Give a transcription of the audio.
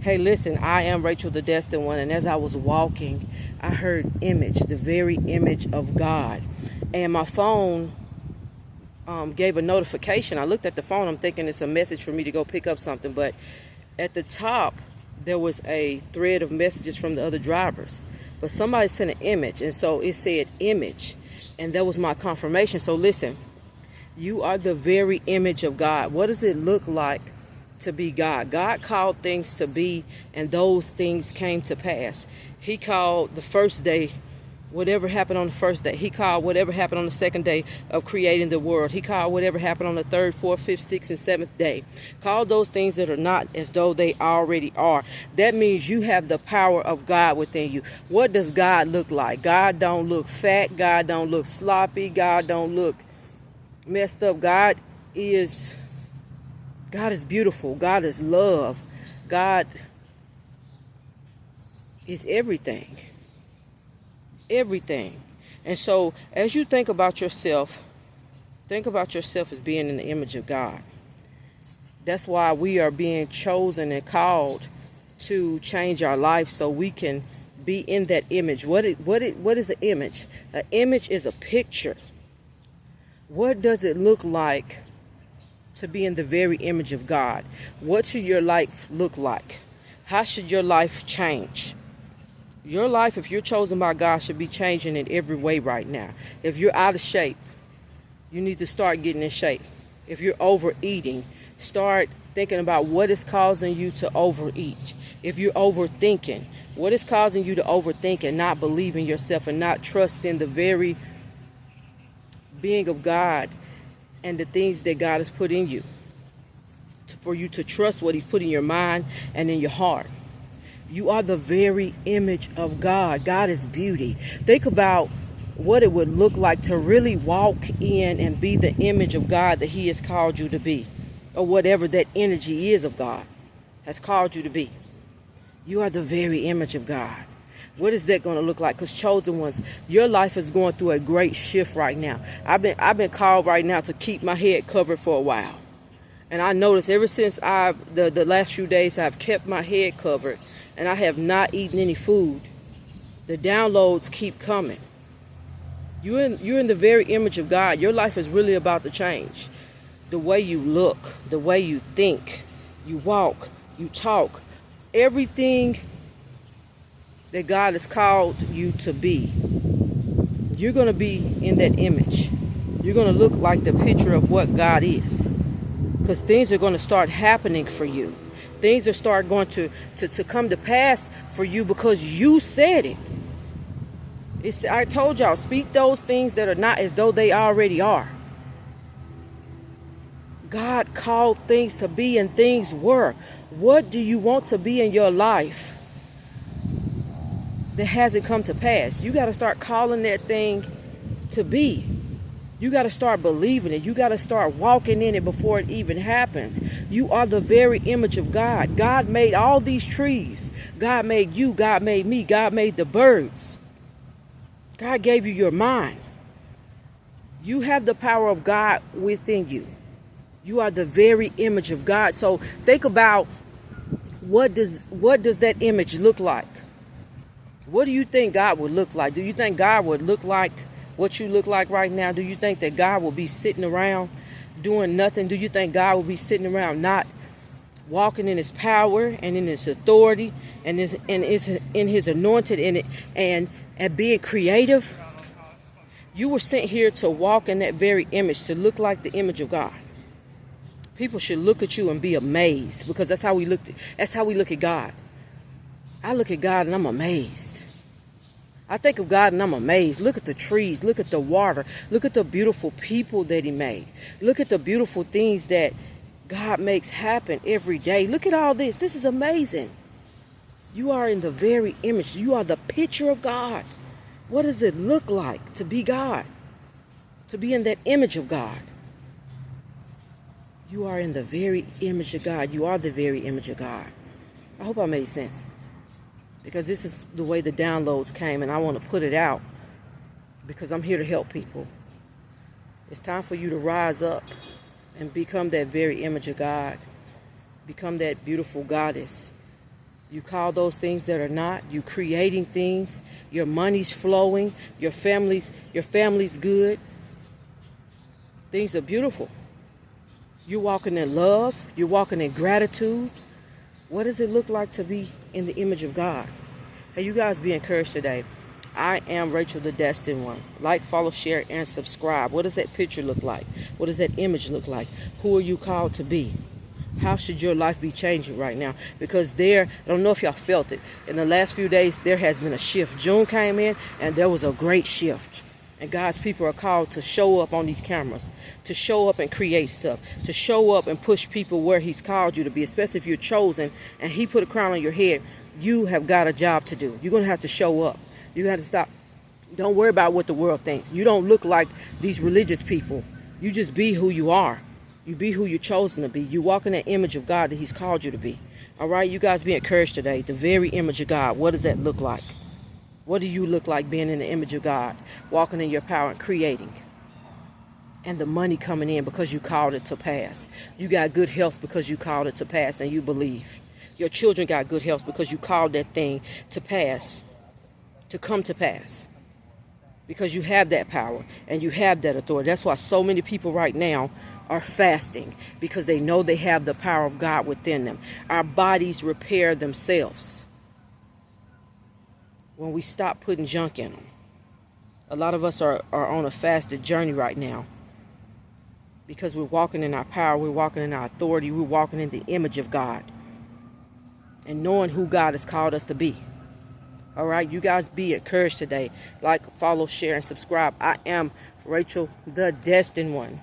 Hey, listen, I am Rachel, the Destined One, and as I was walking, I heard image, the very image of God. And my phone gave a notification. I looked at the phone, I'm thinking it's a message for me to go pick up something, but at the top, there was a thread of messages from the other drivers. But somebody sent an image, and so it said image, and that was my confirmation. So listen, you are the very image of God. What does it look like to be God? God called things to be, and those things came to pass. He called the first day, whatever happened on the first day. He called whatever happened on the second day of creating the world. He called whatever happened on the third, fourth, fifth, sixth, and seventh day. Call those things that are not as though they already are. That means you have the power of God within you. What does God look like? God don't look fat. God don't look sloppy. God don't look messed up. God is beautiful. God is love. God is everything. Everything. And so as you think about yourself as being in the image of God. That's why we are being chosen and called to change our life so we can be in that image. What is an image? An image is a picture. What does it look like to be in the very image of God? What should your life look like? How should your life change? Your life, if you're chosen by God, should be changing in every way right now. If you're out of shape, you need to start getting in shape. If you're overeating, start thinking about what is causing you to overeat. If you're overthinking, what is causing you to overthink and not believe in yourself and not trust in the very being of God and the things that God has put in you, for you to trust what He's put in your mind and in your heart. You are the very image of God. God is beauty. Think about what it would look like to really walk in and be the image of God that He has called you to be, or whatever that energy is of God has called you to be. You are the very image of God. What is that going to look like? Because chosen ones, your life is going through a great shift right now. I've been called right now to keep my head covered for a while. And I noticed ever since the last few days I've kept my head covered and I have not eaten any food, the downloads keep coming. You're in the very image of God. Your life is really about to change. The way you look, the way you think, you walk, you talk, everything that God has called you to be, you're going to be in that image. You're going to look like the picture of what God is. Because things are going to start happening for you. Things are start going to come to pass for you because you said it. I told y'all, speak those things that are not as though they already are. God called things to be and things were. What do you want to be in your life that hasn't come to pass? You got to start calling that thing to be. You got to start believing it. You got to start walking in it before it even happens. You are the very image of God. God made all these trees. God made you. God made me. God made the birds. God gave you your mind. You have the power of God within you. You are the very image of God. So think about what does that image look like? What do you think God would look like? Do you think God would look like what you look like right now? Do you think that God will be sitting around doing nothing? Do you think God will be sitting around not walking in His power and in His authority and in His anointed in it and being creative? You were sent here to walk in that very image, to look like the image of God. People should look at you and be amazed, because that's how we look at God. I look at God and I'm amazed. I think of God and I'm amazed. Look at the trees. Look at the water. Look at the beautiful people that He made. Look at the beautiful things that God makes happen every day. Look at all this. This is amazing. You are in the very image. You are the picture of God. What does it look like to be God? To be in that image of God. You are in the very image of God. You are the very image of God. I hope I made sense. Because this is the way the downloads came, and I want to put it out because I'm here to help people. It's time for you to rise up and become that very image of God. Become that beautiful goddess You call those things that are not. You creating things. Your money's flowing. Your family's good. Things are beautiful. You're walking in love. You're walking in gratitude. What does it look like to be in the image of God? Hey, you guys be encouraged today. I am Rachel, the Destined One. Like, follow, share, and subscribe. What does that picture look like? What does that image look like? Who are you called to be? How should your life be changing right now? Because I don't know if y'all felt it. In the last few days, there has been a shift. June came in, and there was a great shift. And God's people are called to show up on these cameras, to show up and create stuff, to show up and push people where He's called you to be, especially if you're chosen and He put a crown on your head. You have got a job to do. You're going to have to show up. You have to stop. Don't worry about what the world thinks. You don't look like these religious people. You just be who you are. You be who you're chosen to be. You walk in that image of God that He's called you to be. All right, you guys be encouraged today. The very image of God. What does that look like? What do you look like being in the image of God? Walking in your power and creating. And the money coming in because you called it to pass. You got good health because you called it to pass and you believe. Your children got good health because you called that thing to pass. To come to pass. Because you have that power and you have that authority. That's why so many people right now are fasting, because they know they have the power of God within them. Our bodies repair themselves when we stop putting junk in them. A lot of us are on a fasted journey right now because we're walking in our power, we're walking in our authority, we're walking in the image of God and knowing who God has called us to be. All right, you guys be encouraged today. Like, follow, share, and subscribe. I am Rachel, the Destined One.